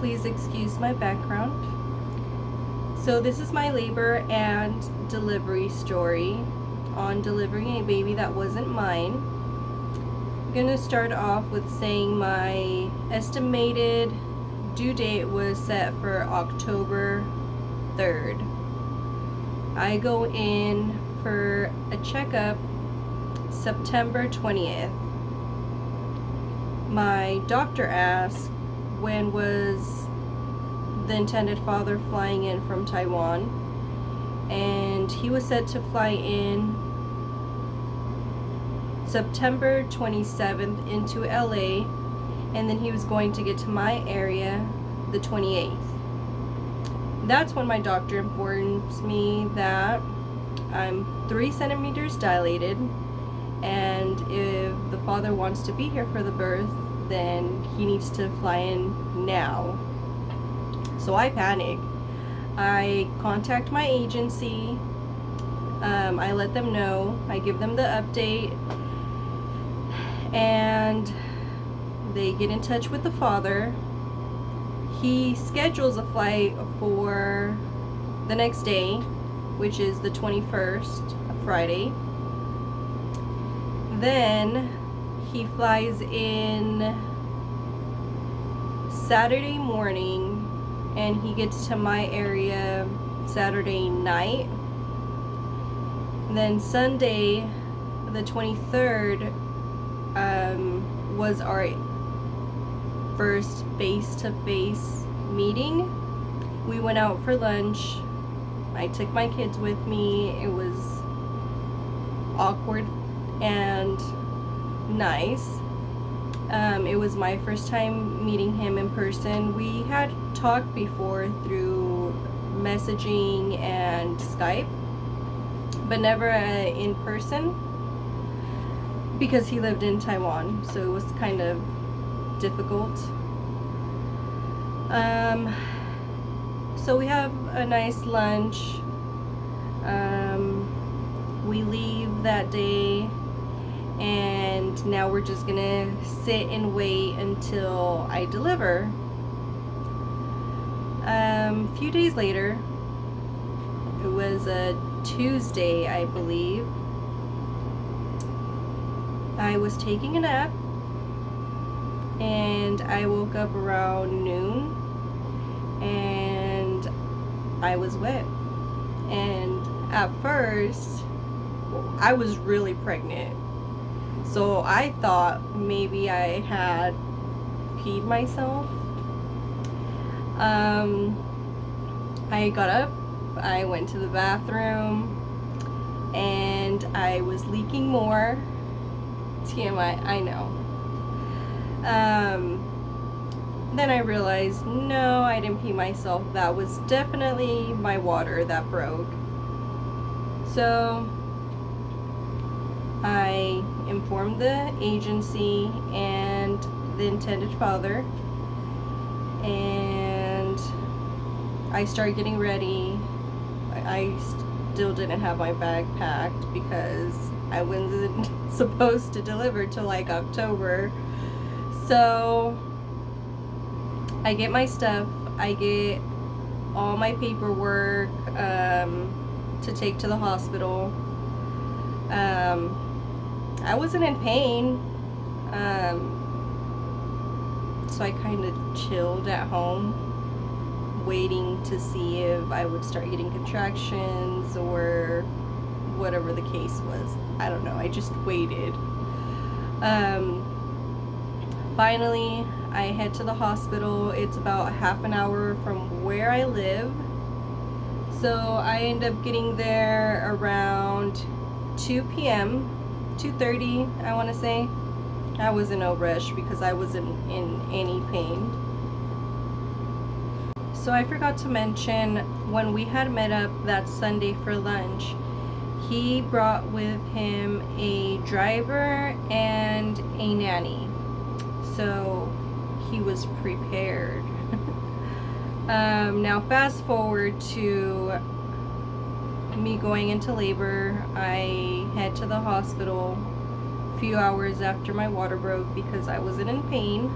please excuse my background. So this is my labor and delivery story on delivering a baby that wasn't mine. I'm gonna start off with saying my estimated due date was set for October 3rd. I go in for a checkup September 20th. My doctor asked when was the intended father flying in from Taiwan, and he was set to fly in September 27th into LA, and then he was going to get to my area the 28th. That's when my doctor informs me that I'm 3 centimeters dilated, and if the father wants to be here for the birth, then he needs to fly in now. So I panic. I contact my agency. I let them know. I give them the update, and they get in touch with the father. He schedules a flight for the next day, which is the 21st, Friday. Then he flies in Saturday morning, and he gets to my area Saturday night. And then Sunday, the 23rd, was our first face-to-face meeting. We went out for lunch. I took my kids with me. It was awkward and nice. It was my first time meeting him in person. We had talked before through messaging and Skype, but never in person because he lived in Taiwan, so it was kind of difficult. So we have a nice lunch. We leave that day, and now we're just gonna sit and wait until I deliver. A few days later, it was a Tuesday, I believe, I was taking a nap, and I woke up around noon, and I was wet. And at first, I was really pregnant, so I thought maybe I had peed myself. I got up, I went to the bathroom, and I was leaking more. TMI, I know. Then I realized, no, I didn't pee myself. That was definitely my water that broke. So I informed the agency and the intended father, and I started getting ready. I still didn't have my bag packed because I wasn't supposed to deliver till like October. So I get my stuff, I get all my paperwork to take to the hospital. I wasn't in pain, so I kind of chilled at home, waiting to see if I would start getting contractions or whatever the case was. I don't know, I just waited. Finally, I head to the hospital. It's about half an hour from where I live. So I end up getting there around 2 p.m., 2:30, I want to say. I was in no rush because I wasn't in any pain. So I forgot to mention, when we had met up that Sunday for lunch, he brought with him a driver and a nanny. So he was prepared. Now fast forward to me going into labor. I head to the hospital a few hours after my water broke because I wasn't in pain.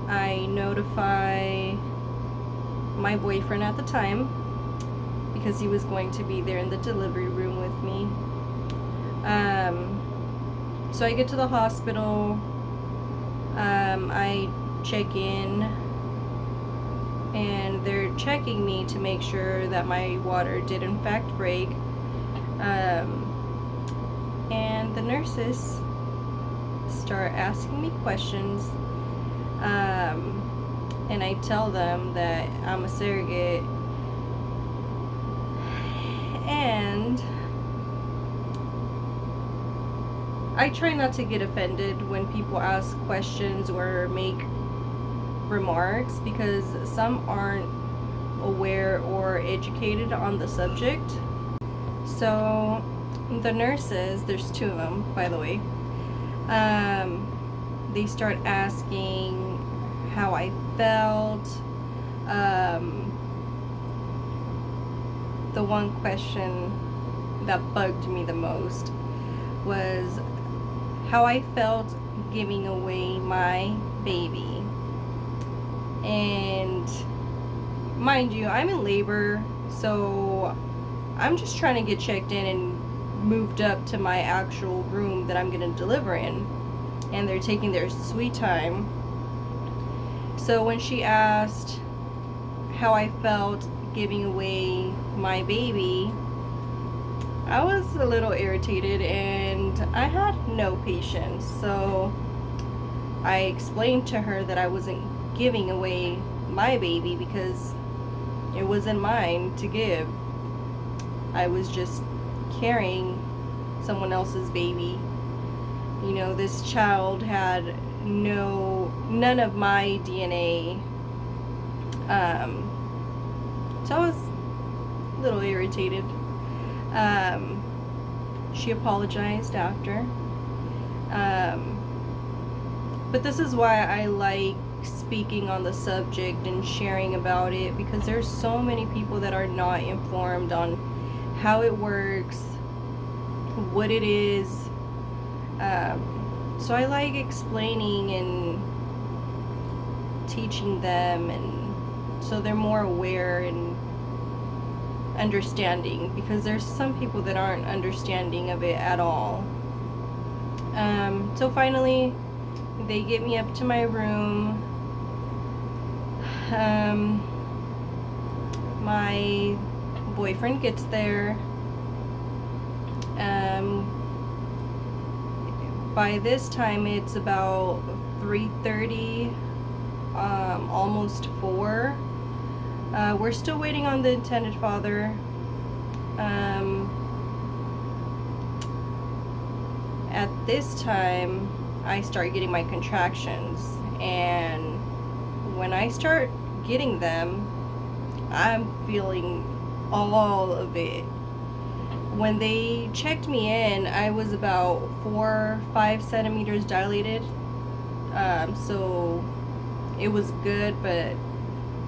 I notify my boyfriend at the time, because he was going to be there in the delivery room with me. So I get to the hospital, I check in, and they're checking me to make sure that my water did in fact break. And the nurses start asking me questions, and I tell them that I'm a surrogate, and I try not to get offended when people ask questions or make remarks, because some aren't aware or educated on the subject. So the nurses, there's 2 of them, by the way, they start asking how I felt. The one question that bugged me the most was how I felt giving away my baby. And mind you, I'm in labor, so I'm just trying to get checked in and moved up to my actual room that I'm gonna deliver in, and they're taking their sweet time. So when she asked how I felt giving away my baby, I was a little irritated and I had no patience. So I explained to her that I wasn't giving away my baby because it wasn't mine to give. I was just carrying someone else's baby. You know, this child had none of my DNA. So I was a little irritated. She apologized after. But this is why I like speaking on the subject and sharing about it, because there's so many people that are not informed on how it works, what it is. So I like explaining and teaching them, and so they're more aware and understanding, because there's some people that aren't understanding of it at all. So finally they get me up to my room. My boyfriend gets there. By this time it's about 3:30, almost 4. We're still waiting on the intended father. At this time I start getting my contractions, and when I start getting them, I'm feeling all of it. When they checked me in, I was about 4-5 centimeters dilated, so it was good, but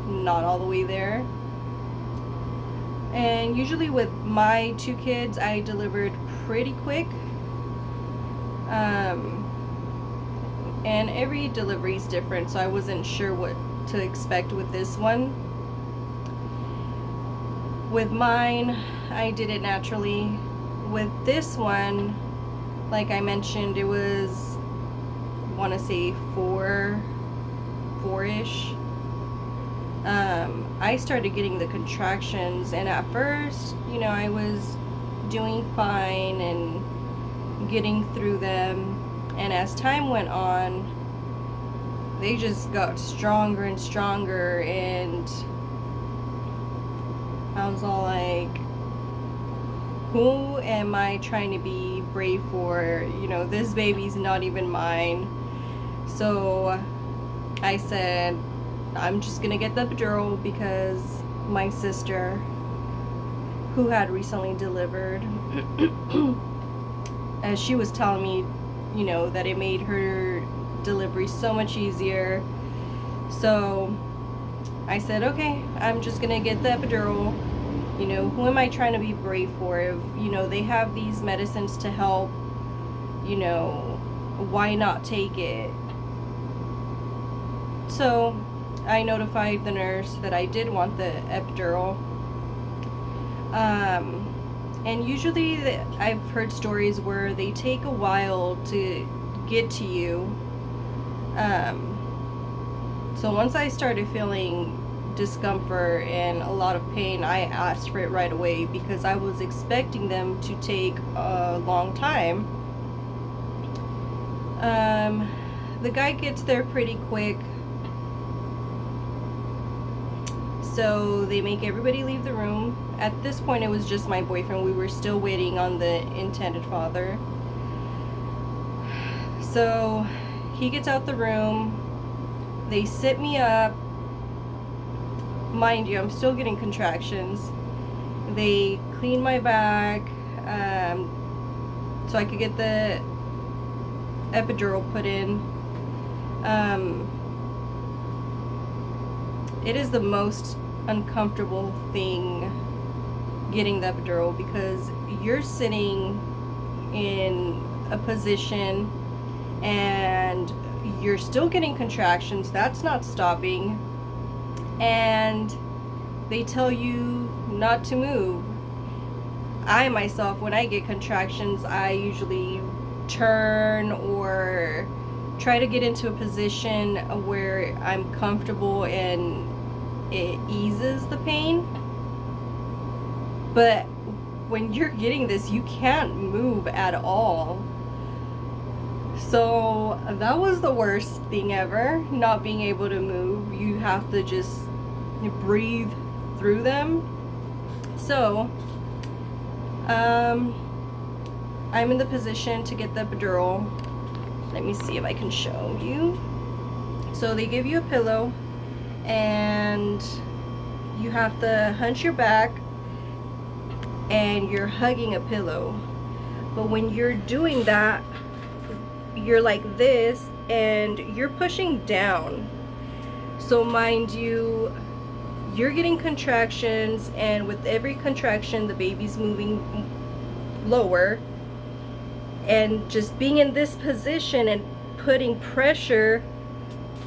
not all the way there. And usually with my 2 kids, I delivered pretty quick. And every delivery is different, so I wasn't sure what to expect with this one. With mine, I did it naturally. With this one, like I mentioned, it was, I want to say 4-ish. I started getting the contractions, and at first, you know, I was doing fine and getting through them, and as time went on, they just got stronger and stronger, and I was all like, who am I trying to be brave for? You know, this baby's not even mine. So I said, I'm just gonna get the epidural, because my sister, who had recently delivered, as she was telling me, you know, that it made her delivery so much easier. So I said, okay, I'm just gonna get the epidural. You know, who am I trying to be brave for? If, you know, they have these medicines to help, you know, why not take it? So I notified the nurse that I did want the epidural. And usually I've heard stories where they take a while to get to you. So once I started feeling discomfort and a lot of pain, I asked for it right away because I was expecting them to take a long time. The guy gets there pretty quick. So they make everybody leave the room. At this point, it was just my boyfriend. We were still waiting on the intended father. So he gets out the room. They sit me up. Mind you, I'm still getting contractions. They clean my back so I could get the epidural put in. It is the most uncomfortable thing getting the epidural because you're sitting in a position and you're still getting contractions. That's not stopping. And they tell you not to move. I myself, when I get contractions, I usually turn or try to get into a position where I'm comfortable and it eases the pain. But when you're getting this, you can't move at all. So that was the worst thing ever, not being able to move. You have to just breathe through them. So I'm in the position to get the epidural. Let me see if I can show you. So they give you a pillow and you have to hunch your back and you're hugging a pillow. But when you're doing that, you're like this and you're pushing down. So mind you, you're getting contractions, and with every contraction the baby's moving lower, and just being in this position and putting pressure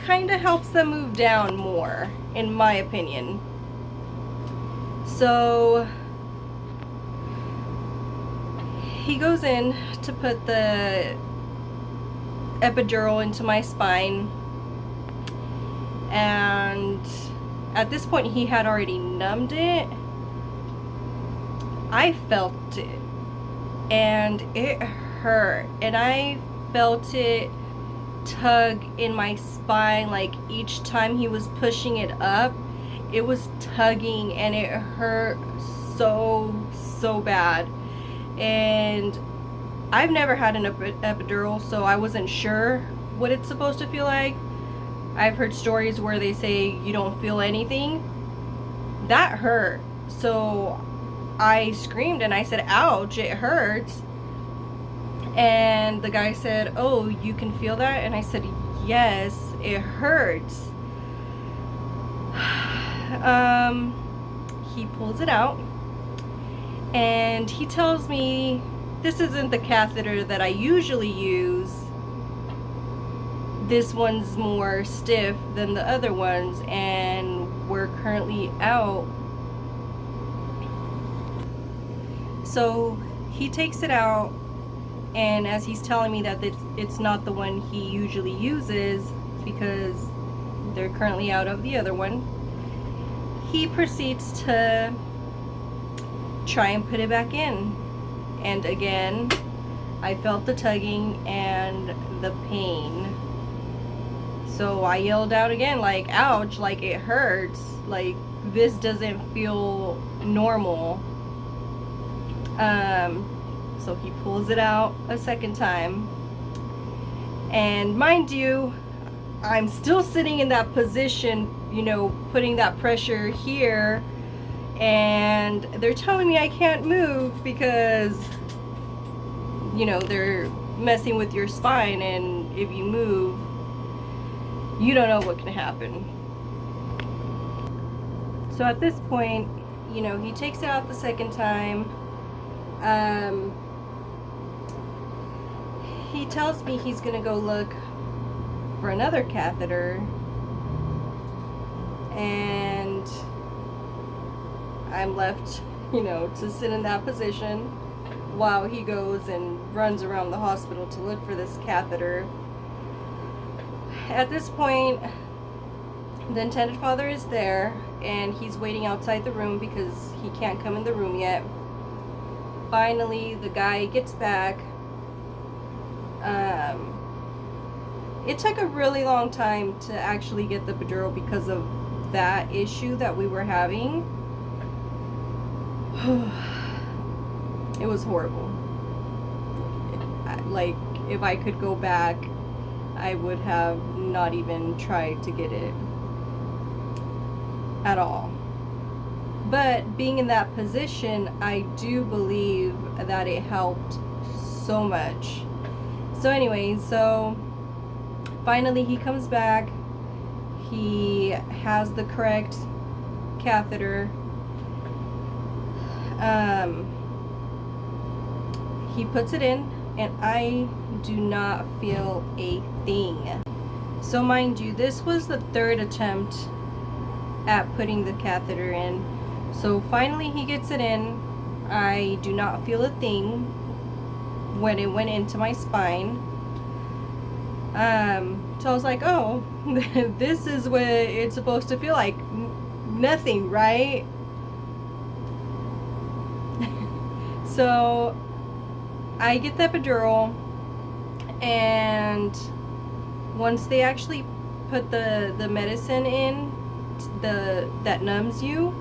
kind of helps them move down more, in my opinion. So he goes in to put the epidural into my spine, and at this point he had already numbed it. I felt it and it hurt, and I felt it tug in my spine. Like each time he was pushing it up, it was tugging and it hurt so bad. And I've never had an epidural, so I wasn't sure what it's supposed to feel like. I've heard stories where they say you don't feel anything. That hurt. So I screamed and I said, ouch, it hurts. And the guy said, oh, you can feel that? And I said, yes, it hurts. He pulls it out and he tells me this isn't the catheter that I usually use. This one's more stiff than the other ones, and we're currently out. So he takes it out, and as he's telling me that it's not the one he usually uses because they're currently out of the other one, he proceeds to try and put it back in. And again, I felt the tugging and the pain. So I yelled out again, like, ouch, like it hurts, like this doesn't feel normal. So he pulls it out a second time. And mind you, I'm still sitting in that position, you know, putting that pressure here. And they're telling me I can't move because, you know, they're messing with your spine, and if you move, you don't know what can happen. So at this point, you know, he takes it out the second time. He tells me he's gonna go look for another catheter, and I'm left, to sit in that position while he goes and runs around the hospital to look for this catheter. At this point, the intended father is there, and he's waiting outside the room because he can't come in the room yet. Finally, the guy gets back. It took a really long time to actually get the epidural because of that issue that we were having. It was horrible. Like, if I could go back, I would have not even tried to get it at all. But being in that position, I do believe that it helped so much. So anyway, finally he comes back. He has the correct catheter. He puts it in, and I do not feel a thing. So mind you, this was the third attempt at putting the catheter in. So finally he gets it in. I do not feel a thing when it went into my spine. So I was like, oh, this is what it's supposed to feel like. Nothing, right? So I get the epidural, and once they actually put the medicine in, that numbs you,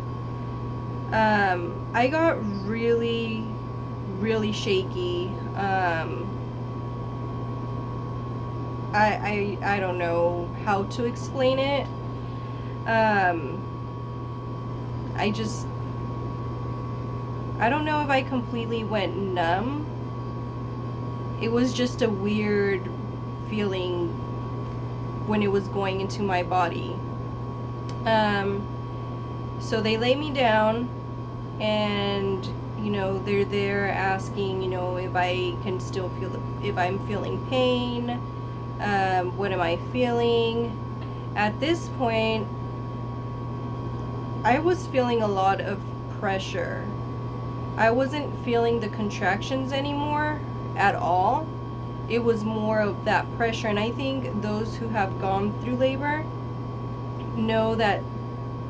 I got really, really shaky. I don't know how to explain it. I don't know if I completely went numb. It was just a weird feeling when it was going into my body. So they lay me down, and they're there asking, if I can still feel, if I'm feeling pain, what am I feeling. At this point, I was feeling a lot of pressure. I wasn't feeling the contractions anymore at all. It was more of that pressure, and I think those who have gone through labor know that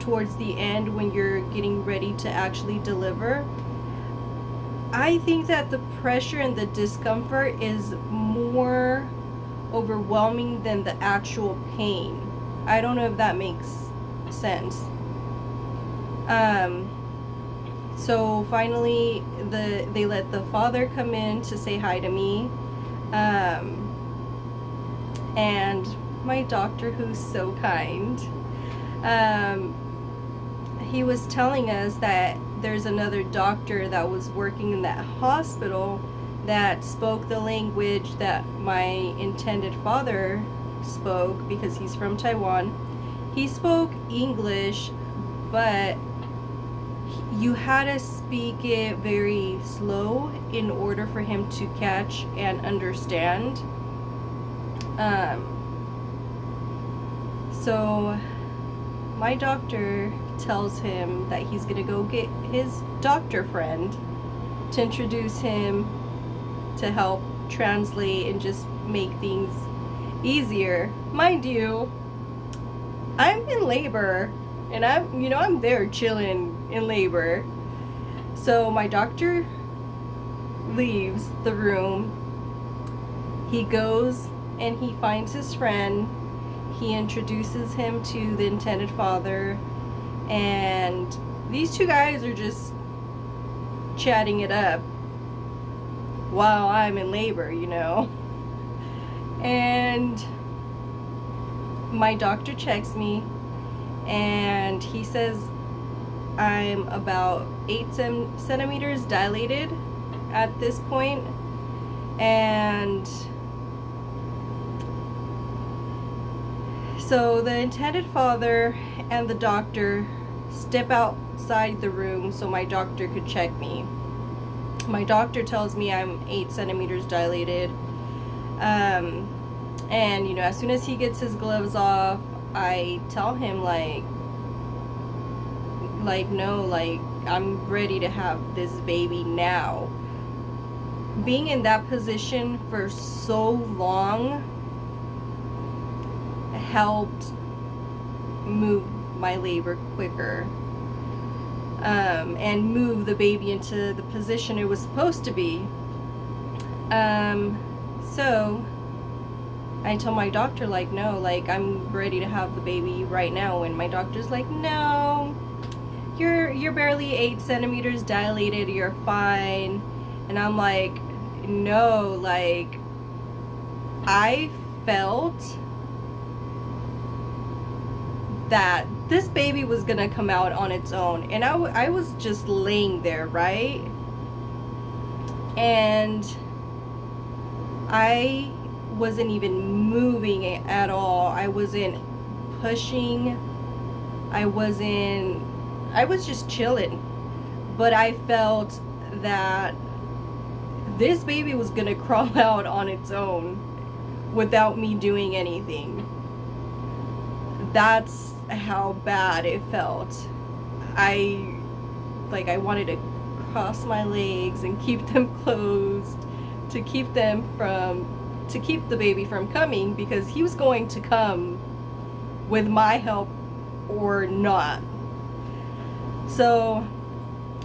towards the end, when you're getting ready to actually deliver, I think that the pressure and the discomfort is more overwhelming than the actual pain. I don't know if that makes sense. So finally, they let the father come in to say hi to me, and my doctor, who's so kind, he was telling us that there's another doctor that was working in that hospital that spoke the language that my intended father spoke, because he's from Taiwan. He spoke English, but you had to speak it very slow in order for him to catch and understand. So my doctor tells him that he's gonna go get his doctor friend to introduce him to help translate and just make things easier. Mind you, I'm in labor, and I'm there chilling in labor. So my doctor leaves the room. He goes and he finds his friend. He introduces him to the intended father, and these two guys are just chatting it up while I'm in labor, And my doctor checks me, and he says I'm about 8 centimeters dilated at this point. And so the intended father and the doctor step outside the room so my doctor could check me. My doctor tells me I'm 8 centimeters dilated. And as soon as he gets his gloves off, I tell him, like, like, no, like, I'm ready to have this baby now. Being in that position for so long helped move my labor quicker, and move the baby into the position it was supposed to be. So I told my doctor, like, no, like, I'm ready to have the baby right now. And my doctor's like, no, you're barely 8 centimeters dilated, you're fine. And I'm like, no, like, I felt that this baby was gonna come out on its own. And I was just laying there, right? And I wasn't even moving at all. I wasn't pushing. I was just chilling. But I felt that this baby was gonna crawl out on its own without me doing anything. That's how bad it felt. I wanted to cross my legs and keep them closed to keep the baby from coming, because he was going to come with my help or not. So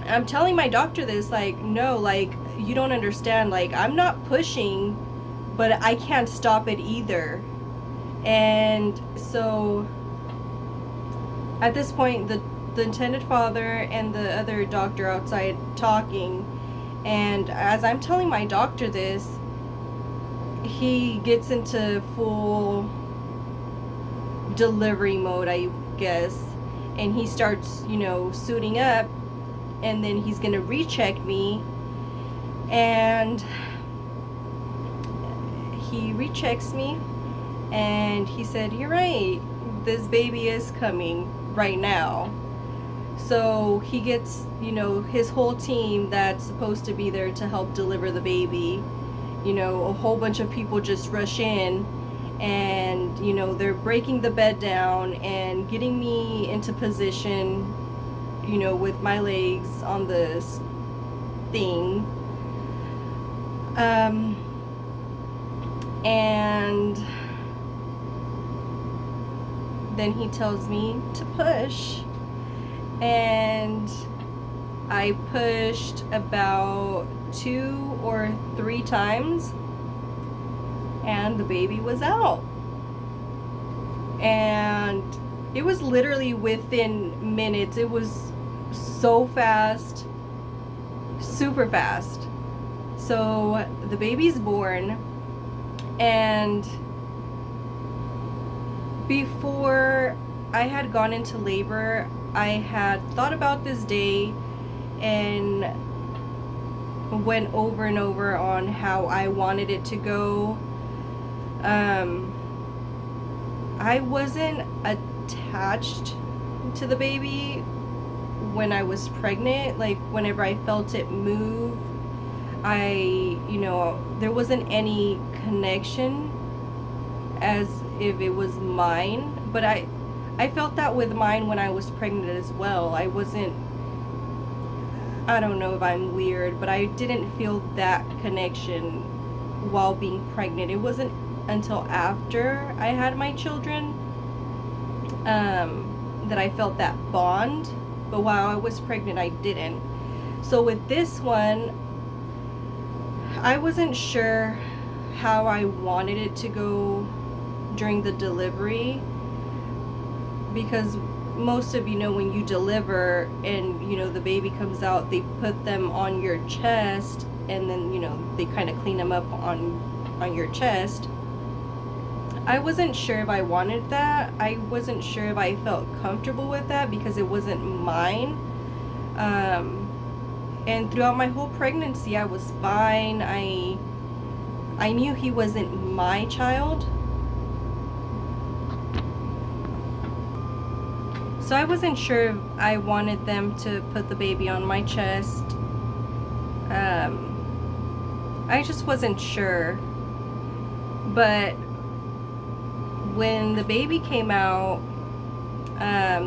I'm telling my doctor this, like, no, like, you don't understand, like, I'm not pushing, but I can't stop it either. And so at this point, the intended father and the other doctor outside talking, and as I'm telling my doctor this, he gets into full delivery mode, I guess, and he starts, suiting up, and then he's gonna recheck me, and he rechecks me, and he said, you're right, this baby is coming right now. So he gets, his whole team that's supposed to be there to help deliver the baby. A whole bunch of people just rush in, and, they're breaking the bed down and getting me into position, with my legs on this thing. And then he tells me to push. And I pushed about 2 or 3 times, and the baby was out. And it was literally within minutes. It was so fast, super fast. So the baby's born, and before I had gone into labor, I had thought about this day and went over and over on how I wanted it to go. I wasn't attached to the baby when I was pregnant. Like, whenever I felt it move, there wasn't any connection as if it was mine. But I felt that with mine when I was pregnant as well. I don't know if I'm weird, but I didn't feel that connection while being pregnant. It wasn't until after I had my children that I felt that bond, but while I was pregnant I didn't. So with this one, I wasn't sure how I wanted it to go during the delivery, because most of when you deliver and the baby comes out, they put them on your chest, and then they kind of clean them up on your chest. I wasn't sure if I wanted that. I wasn't sure if I felt comfortable with that because it wasn't mine. And throughout my whole pregnancy I was fine. I knew he wasn't my child. So I wasn't sure if I wanted them to put the baby on my chest. I just wasn't sure. But when the baby came out,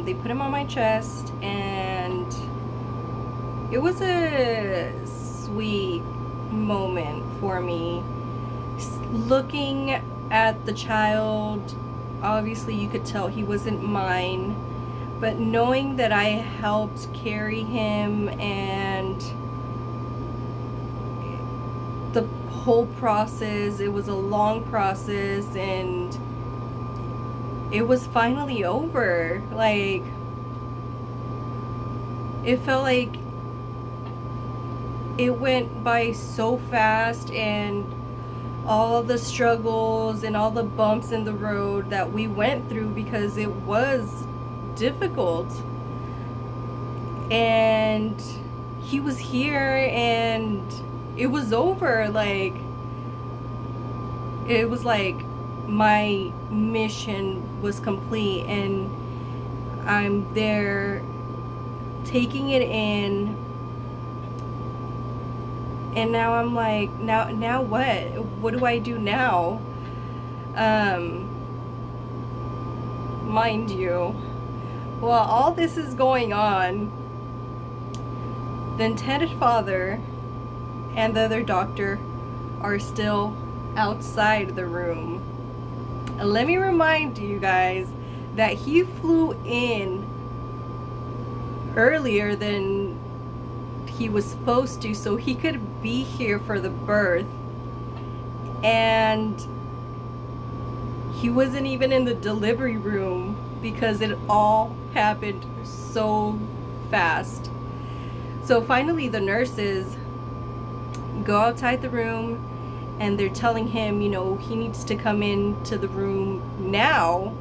They put him on my chest, and it was a sweet moment for me. Looking at the child, obviously you could tell he wasn't mine, but knowing that I helped carry him and the whole process, it was a long process, and it was finally over. Like, it felt like it went by so fast, and all the struggles and all the bumps in the road that we went through, because it was difficult, and he was here and it was over. Like, it was like my mission was complete, and I'm there taking it in. And now I'm like, now what do I do now? Mind you, while all this is going on, the intended father and the other doctor are still outside the room. And let me remind you guys that he flew in earlier than he was supposed to, so he could be here for the birth, and he wasn't even in the delivery room because it all happened so fast. So finally the nurses go outside the room, and they're telling him, you know, he needs to come into the room now.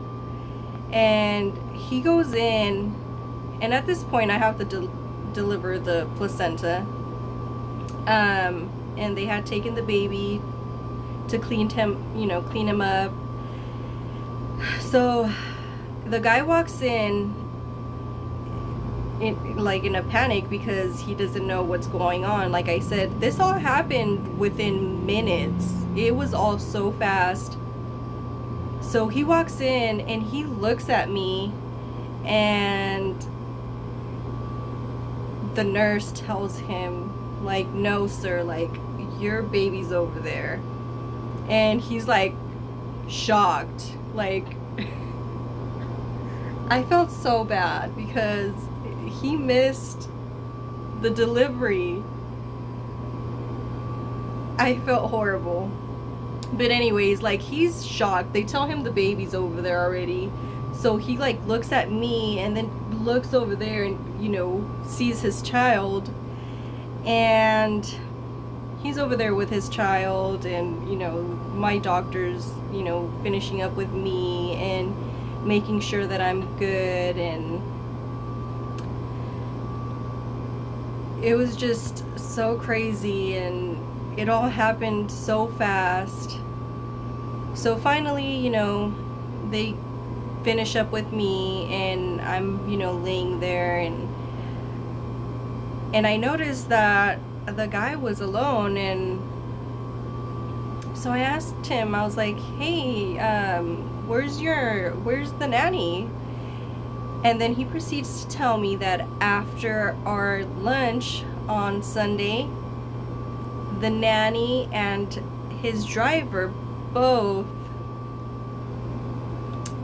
And he goes in, and at this point I have to deliver the placenta, and they had taken the baby to clean him up. So the guy walks in in a panic because he doesn't know what's going on. Like I said, this all happened within minutes. It was all so fast. So he walks in and he looks at me, and the nurse tells him, like, no sir, like, your baby's over there. And he's like shocked. Like, I felt so bad because he missed the delivery. I felt horrible. But anyways, like, he's shocked. They tell him the baby's over there already. So he like looks at me and then looks over there and, you know, sees his child, and he's over there with his child, and, you know, my doctor's, you know, finishing up with me and making sure that I'm good. And it was just so crazy, and it all happened so fast. So finally, you know, they finish up with me, and I'm, you know, laying there, and I noticed that the guy was alone. And so I asked him, I was like, hey, where's the nanny? And then he proceeds to tell me that after our lunch on Sunday, the nanny and his driver both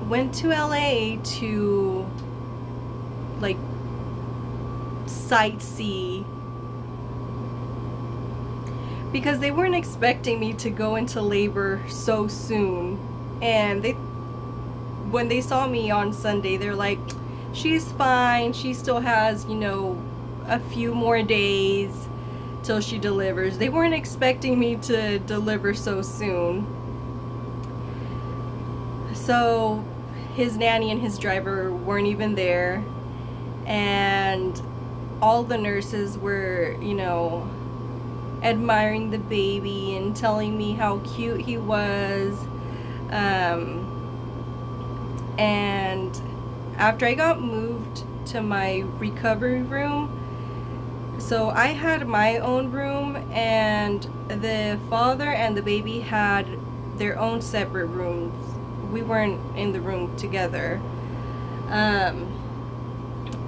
went to LA to like sightsee, because they weren't expecting me to go into labor so soon. And when they saw me on Sunday, they're like, she's fine, she still has, you know, a few more days till she delivers. They weren't expecting me to deliver so soon. So his nanny and his driver weren't even there, and all the nurses were, you know, admiring the baby and telling me how cute he was. And after I got moved to my recovery room, so I had my own room, and the father and the baby had their own separate rooms. We weren't in the room together.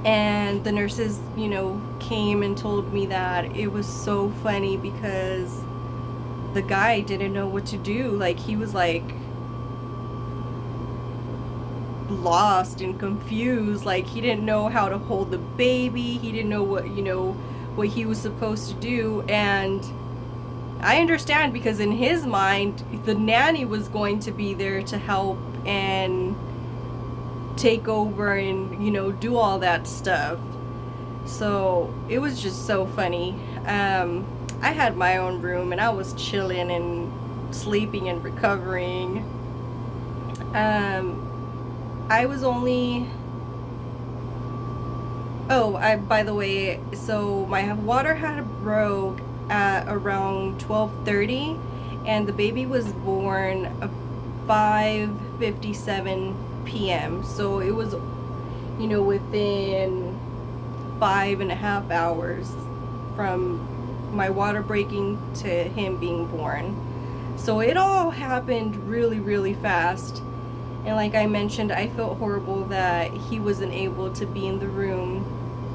And the nurses, you know, came and told me that. It was so funny because the guy didn't know what to do. Like, he was like lost and confused. Like, he didn't know how to hold the baby. He didn't know what, you know, what he was supposed to do. And I understand, because in his mind, the nanny was going to be there to help and take over and, you know, do all that stuff. So it was just so funny. I had my own room and I was chilling and sleeping and recovering. I was only... Oh, by the way, so my water had broke at around 12:30, and the baby was born at 5:57 p.m. So it was, you know, within 5.5 hours from my water breaking to him being born. So it all happened really, really fast. And like I mentioned, I felt horrible that he wasn't able to be in the room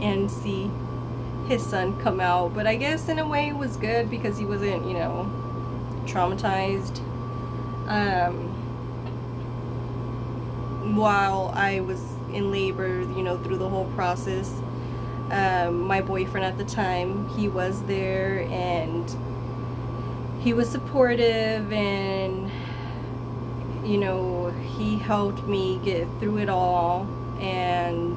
and see his son come out. But I guess in a way it was good, because he wasn't, you know, traumatized. While I was in labor, you know, through the whole process, my boyfriend at the time, he was there and he was supportive, and, you know, he helped me get through it all, and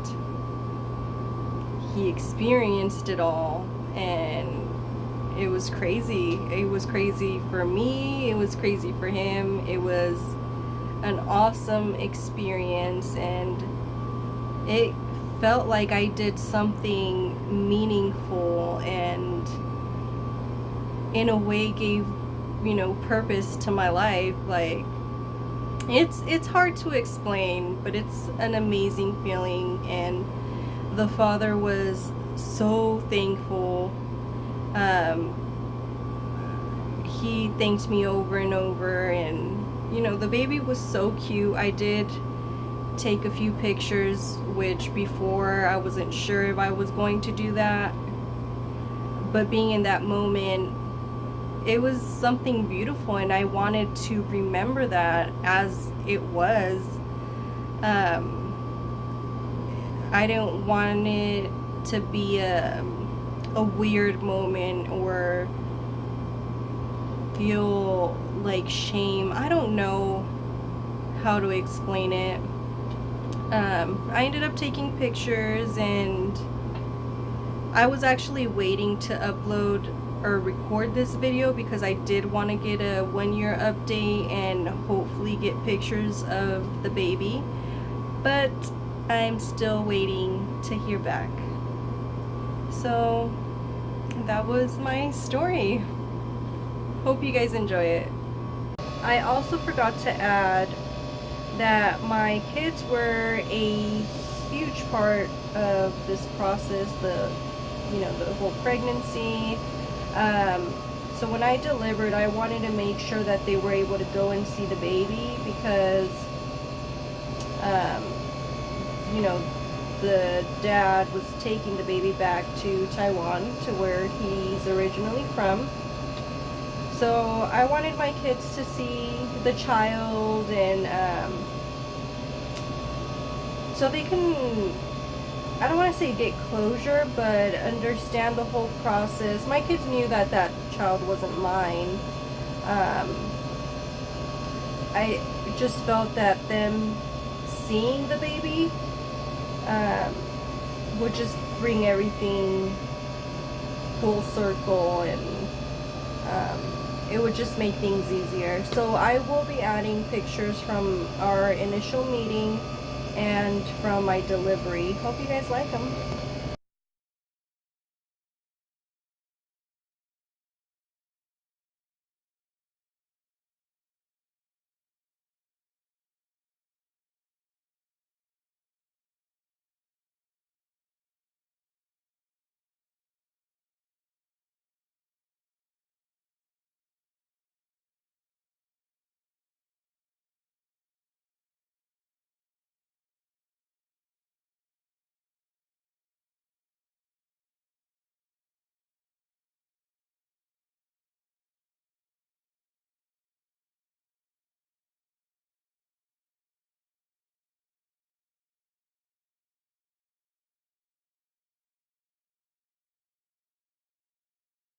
he experienced it all, and it was crazy. It was crazy for me, it was crazy for him. It was an awesome experience, and it felt like I did something meaningful, and in a way gave, you know, purpose to my life. Like, it's hard to explain, but it's an amazing feeling. And the father was so thankful. He thanked me over and over, and, you know, the baby was so cute. I did take a few pictures, which before I wasn't sure if I was going to do that, but being in that moment, it was something beautiful, and I wanted to remember that as it was. I didn't want it to be a weird moment or feel like shame. I don't know how to explain it. I ended up taking pictures, and I was actually waiting to upload or record this video because I did want to get a 1-year update and hopefully get pictures of the baby, but I'm still waiting to hear back. So that was my story. Hope you guys enjoy it. I also forgot to add that my kids were a huge part of this process, the whole pregnancy. So when I delivered, I wanted to make sure that they were able to go and see the baby, because you know, the dad was taking the baby back to Taiwan, to where he's originally from. So I wanted my kids to see the child, and so they can, I don't want to say get closure, but understand the whole process. My kids knew that that child wasn't mine. I just felt that them seeing the baby would just bring everything full circle, and it would just make things easier. So I will be adding pictures from our initial meeting and from my delivery. Hope you guys like them.